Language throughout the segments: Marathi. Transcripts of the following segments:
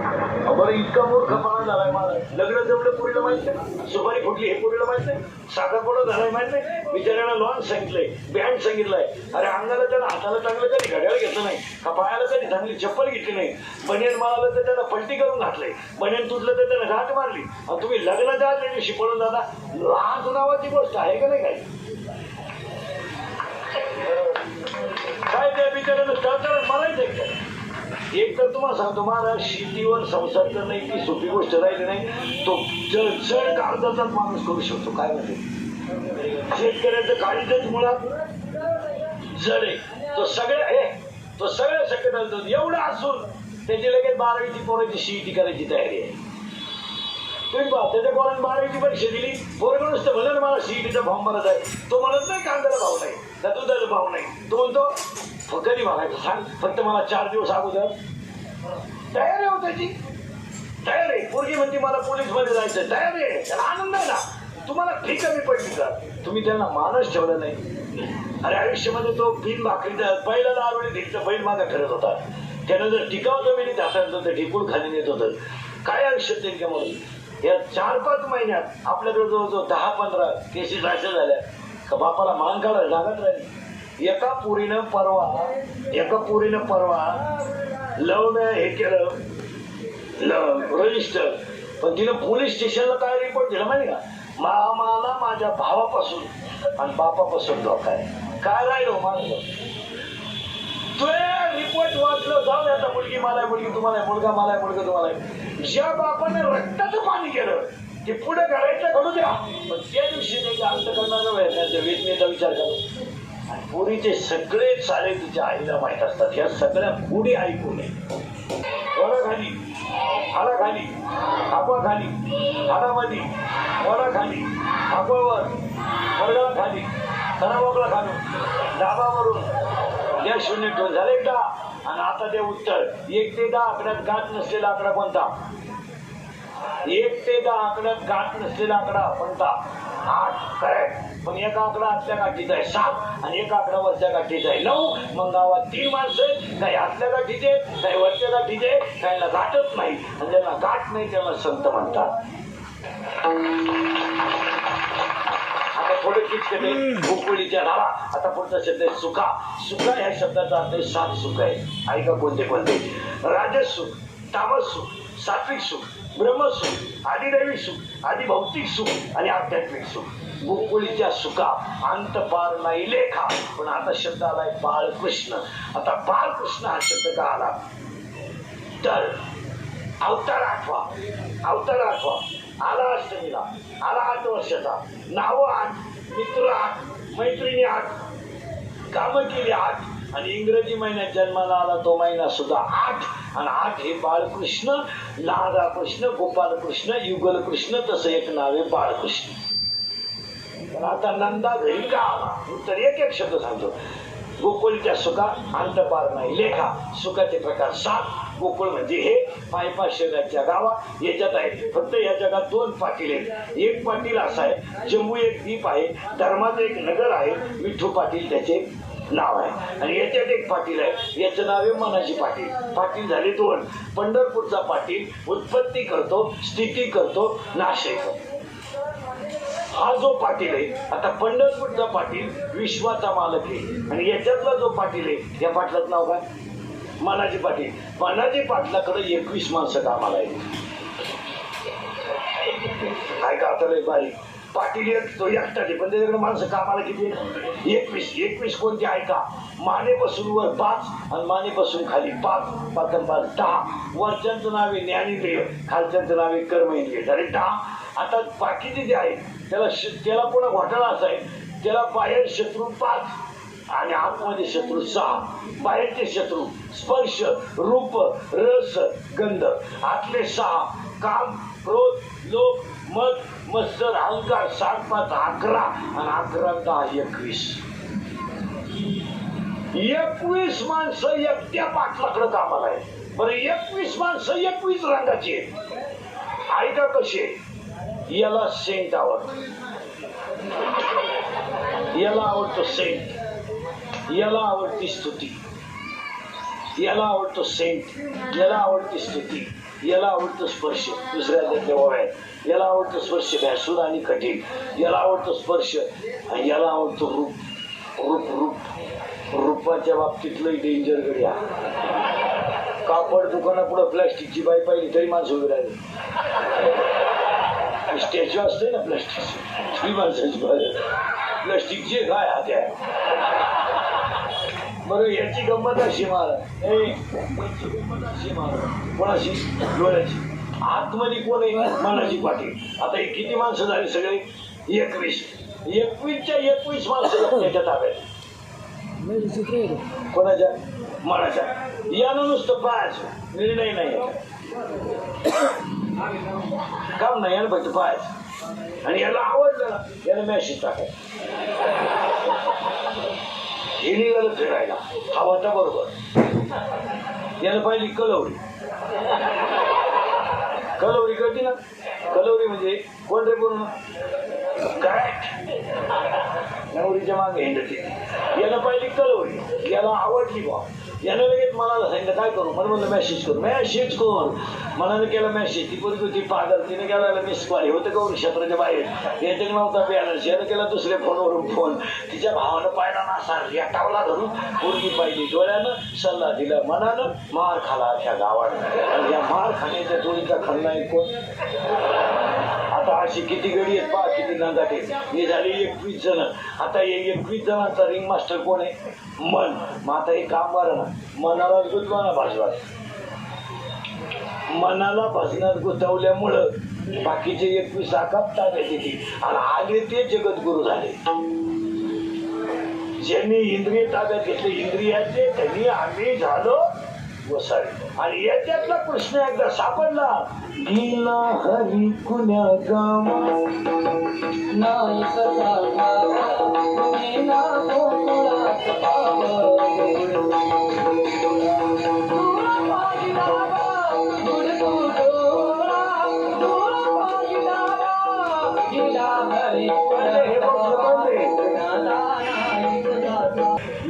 बरं इतका मूर्खपणा झालाय मला. लग्न जमलं पुरीला माहित नाही, सुपारी फुटली हे पुरीला माहित नाही, साखरपुडा झालाय माहित नाही, बिचाऱ्याला लॉन सांगितलंय, बँड सांगितलंय. अरे अंगाला त्याला हाताला चांगलं कधी घड्याळ घेतलं नाही का, पायाला कधी चांगली चप्पल घेतली नाही, बनियन मारायला तर त्याला पलटी करून घातलंय, बनियन तुटलं तर त्याला घाट मारली. आणि तुम्ही लग्नाच्या आत दिवशी पळून जाता. लाज नावाची गोष्ट आहे का नाही काही? काय त्या बिचाऱ्यानं टळटळ मारायचंय. एक तर तुम्हाला सांगतो महाराज, शेतीवर संसार करणं इतकी सोपी गोष्ट राहिली नाही. तो जड कागदाचाच माणूस करू शकतो. काय म्हणजे शेतकऱ्याचं काळीजच मुळात जड आहे. तो सगळ्या शक्यता एवढं असून त्याची लगेच 12वीची पोराची सीईटी करायची तयारी आहे. तुम्ही पहा, त्याच्या पोराने 12वीची परीक्षा दिली, पोरगं नुसतं म्हणलं मला सीईटीचा फॉर्म भरत आहे. तो म्हणत नाही कांद्याला भाव नाही, त्या दुधाला भाव नाही. तो म्हणतो कधी भरायचं सांग, फक्त मला 4 दिवस अगोदर. तयार आहे हो त्याची, तयार आहे. पोरगी म्हणते मला पोलीस मध्ये जायचं, तयार आहे. त्याला आनंद आहे ना. तुम्हाला फी कमी पडली का, तुम्ही त्यांना मानच ठेवलं नाही. अरे आयुष्यामध्ये तो बिन भाकरीचा पहिला दारोडे दिलचा बैल मागा ठरत होता. त्यानं जर टिकाव जमिनीत हाताळलं तर ढिकूळ खाली नेत होतं. काय आयुष्यात त्यांनी म्हणून या 4-5 महिन्यात आपल्याकडे जवळजवळ 10-15 केसेस अशा झाल्या का बापाला मान काढायला लागत राहील. एका पुरीनं परवा लव हे केलं, रजिस्टर, पण तिनं पोलीस स्टेशनला काय रिपोर्ट दिला माहिती का, मला माझ्या भावापासून आणि बापापासून धोका आहे. काय राहिलो माझं तो रिपोर्ट वाचलं, जाऊ दे आता, मुलगी मला आहे, मुलगी तुम्हाला आहे, मुलगा मला आहे, मुलगा तुम्हाला आहे. ज्या बापाने रक्ताचं पाणी केलं ते पुढे घालायचं करू द्या, पण त्या दिवशी त्याच्या अंत करणारा वेदनेचा विचार करा. पुरीचे सगळे चाले तिच्या आईला माहित असतात. या सगळ्या पुढे ऐकू नये. वराखाली, हाडाखाली, खापाखाली, हाडामध्ये, वराखाली, खापावर, वर्गाखाली, तणावाकडा खालून, डाबावरून या 0 टोन झाले एकदा. आणि आता ते उत्तर 1 ते 10 आकड्यात गाठ नसलेला आकडा कोणता? 1 ते 10 आकड्यात गाठ नसलेला आकडा कोणता? 8. करेक्ट. पण एक आकडा आतल्या गाठीचा आहे 7 आणि एक आकडा वरच्या गाठीचा आहे 9. मग गावात 3 माणसं, काही आतल्या गाठीचे, काही वरच्या गाठीचे, काहीला गाठच नाही. आणि ज्यांना गाठ नाही त्यांना संत म्हणतात. आता थोडे किचकटे भोपळीच्या नावा. आता पुढचा शब्द आहे सुखा. सुखा ह्या शब्दाचा अर्थ आहे 7 सुख आहे. ऐका कोणते कोणते? राजस सुख, तामस सुख, सात्विक सुख, ब्रह्मसुख, आदिदैविक सुख, आदिभौतिक सुख आणि आध्यात्मिक सुख. गोकुळीच्या सुखा अंत पार नाही लेखा. पण आता शब्द आलाय बाळकृष्ण. आता बाळकृष्ण हा शब्द का आला तर अवतार आठवा आला अष्टमीला, आला 8 वर्षाचा, नाव 8, मित्र 8, मैत्रिणी 8, कामं केली 8 आणि इंग्रजी महिन्यात जन्माला आला तो महिना सुद्धा 8. आणि 8 हे बाळकृष्ण, राधाकृष्ण, गोपालकृष्ण, युगलकृष्ण, तसं एक नाव आहे बाळकृष्ण. पण आता नंदा घरी का आला तर एक शब्द सांगतो. गोकुळच्या सुखा अंत पार नाही लेखा. सुखाचे प्रकार 7. गोकुळ म्हणजे हे 5-5 शेजारच्या गावा याच्यात आहे. फक्त या जगात 2 पाटील आहेत. एक पाटील असा आहे, जम्मू एक द्वीप आहे, धर्माचं एक नगर आहे, विठ्ठू पाटील त्याचे नाव आहे. आणि याच्यात एक पाटील आहे, याचं नाव आहे मनाजी पाटील. पाटील झाले 2. पंढरपूरचा पाटील उत्पत्ती करतो, स्थिती करतो, नाशय करतो. हा जो पाटील आहे, आता पंढरपूरचा पाटील विश्वाचा मालक आहे. आणि याच्यातला जो पाटील आहे, या पाटलाचं नाव काय? मनाजी पाटील. मनाजी पाटलाकडे 21 माणसं कामाला आहेत. काय का आता लय बारीक पाटील तो एकटाच, पण त्याच्याकडे माणसं कामाला किती? 21 कोणते ऐका. मानेपासून वर 5 आणि मानेपासून खाली 5, 5 आणि 5 10. वरच्यांचं नाव आहे ज्ञानेंद्रिय, खालच्यांचं नाव आहे कर्मेंद्रिय, झाले 10. आता बाकीचे जे आहे त्याला पुन्हा घोटाळा असा आहे, त्याला बाहेर शत्रू 5 आणि आतमध्ये शत्रू 6. बाहेरचे शत्रू स्पर्श, रूप, रस, गंध. आतले 6 काम, क्रोध, लोभ, मद, मत्सर, अहंकार. 7, 5, 11 आणि 11, 10, 21. 21 माणसं एकट्या पाटलाकडे कामाला आहे. बरं 21 माणसं 21 रंगाची आहेत. ऐका कसे? याला सेंट आवडतो, याला आवडतो सेंट, याला आवडती स्तुती, याला आवडतो सेंट, याला आवडती स्तुती, याला आवडतो स्पर्श दुसऱ्या ओव्यात, याला आवडतो स्पर्श भ्यासूर आणि कठीण, याला आवडतो स्पर्श आणि याला आवडतो रूप रूप रूप रूपाच्या बाबतीत लई डेंजर गड्या. कापड दुकानापुढं प्लॅस्टिकची बाई पाहिली तरी माणसं उभी राहिली. स्टॅच्यू असते ना प्लॅस्टिकची माणसाची प्लॅस्टिकची काय हात्या. बरं याची गंमत अशी महाराज, याची गंमत अशी महाराज कोणाशी डोळ्याची आतमध्ये कोण आहे मनाची पाठी. आता हे किती माणसं झाली सगळे 21च्या 21 माणसं त्याच्या ताब्यात. कोणाच्या मनाच्या. यानं नुसतं पाहायचं निर्णय नाही काम नाही यानं फक्त पाहायचं आणि याला आवडलं ना याला मॅसेज टाकायचं. हे निघालं फिरायला हवाता बरोबर. याला पाहिली कलवरी. कलवरी कळती ना. कलवरी म्हणजे कोण रे पूर्ण काय नवरीच्या मागे हिंडती. याला पाहिली कलवरी याला आवडली बा. यानं लगेच मनाला सांगितलं काय करू मला म्हणलं मॅसेज करू. मॅसेज करून मनानं केला मॅसेज. ती पोरगी होती पागल तिने केला मिस कॉल. हे होतं का क्षेत्राच्या बाहेर याच्याने नव्हता बॅलन्स. यानं केला दुसऱ्या फोनवरून फोन. तिच्या भावानं पाहिला नासा रेटावला धरून पोरगी पाहिली डोळ्यानं. सल्ला दिला मनानं. मार खाला त्या गावानं. आणि या मार खाण्याच्या जोडीचा खलनायक कोण. आता अशी किती गडी आहेत पहा किती नांदाटे. हे झाले 21 जण. आता हे 21 जणांचा रिंग मास्टर कोण आहे मन. मग आता हे काम बरं ना मनाला गुंतवाना भाजवात. मनाला भजनात गुंतवल्यामुळं बाकीचे 21 आकाप ताब्यात येते आणि आले ते जगद्गुरु झाले. ज्यांनी इंद्रिय ताब्यात घेतले इंद्रियाचे त्यांनी आम्ही झालो वसावे. आणि याच्यातला कृष्ण एकदा सापडला गेला हरी कुण्या गाव नाही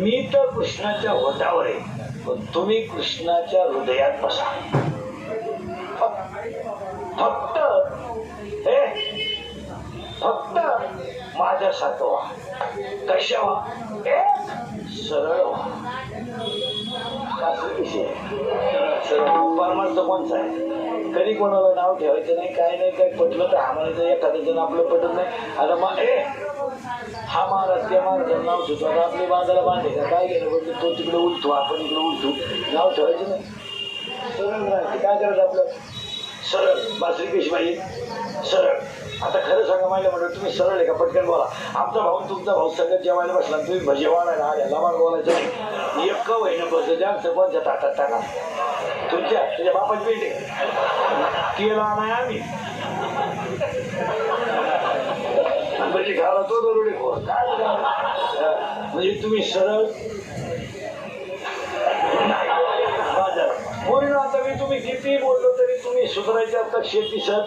मी तर कृष्णाच्या होटावर आहे पण तुम्ही कृष्णाच्या हृदयात बसा. फक्त फक्त माझ्यासारखं व्हा. कशा व्हा सरळ व्हा. परमार्थ कोणचा आहे. कधी कोणाला नाव ठेवायचं नाही काय नाही. काय पटलं तर हा म्हणायचं एखादं जण आपलं पटत नाही. आता हा महाराज त्या महाराजांना नाव ठेवतो. आता आपली बांधाला बांधे का काय गेलं म्हणजे तो तिकडे उलटू आपण इकडे उलटू. नाव ठेवायचं नाही. सरळ राहायचं. काय करायचं आपलं सरळ. बासरी कशी पाहिजे सरळ. आता खरं सांगा माहिती म्हणलं तुम्ही सरळ आहे का पटकन बोला. आमचा भाऊ तुमचा भाऊ सगळं जेवायला बसला तुम्ही भजे वाढायला आल्या लबाड बोलायचं नाही. एक वहिनं बस जास्त कोणत्या ताटात टाका. तुझ्या बापाची पेट आहे तिला नाही आम्ही म्हणजे घाला तो दरोडे खोर काय म्हणजे तुम्ही सरळ बाजार म्हणून आता मी तुम्ही किती बोललो तरी तुम्ही सुधारायचे आता शेती सर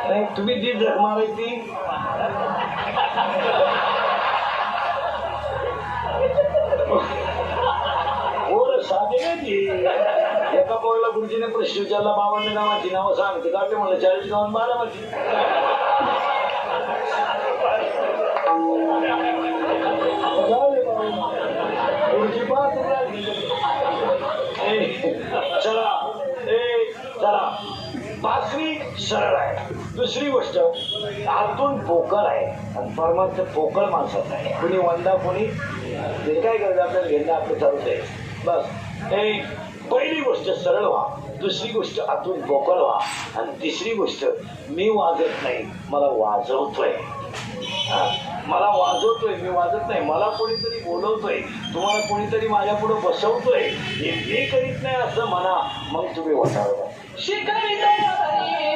नाही. तुम्ही जी जग मारायची हो साधे नाही. एका पोळला गुरुजीने प्रश्न विचारला 52 गावाची नावं सांगते का ते म्हणलं 40 गावात 12 मध्ये. गुरुजी चला चला. बासरी सरळ आहे. दुसरी गोष्ट आतून पोकळ आहे आणि परमार्थ पोकळ माणसाचा आहे. कुणी वंदा कोणी जे काय करायचं आपल्याला घेणं आपलं चालूच आहे बस. पहिली गोष्ट सरळ व्हा. दुसरी गोष्ट आतून पोकळ व्हा. आणि तिसरी गोष्ट मी वाजत नाही मला वाजवतोय. मला वाजवतोय मी वाजत नाही. मला कोणीतरी बोलवतोय तुम्हाला कोणीतरी माझ्या पुढे बसवतोय. हे मी करीत नाही असं म्हणा मग तुम्ही वाटावं. शिकायचं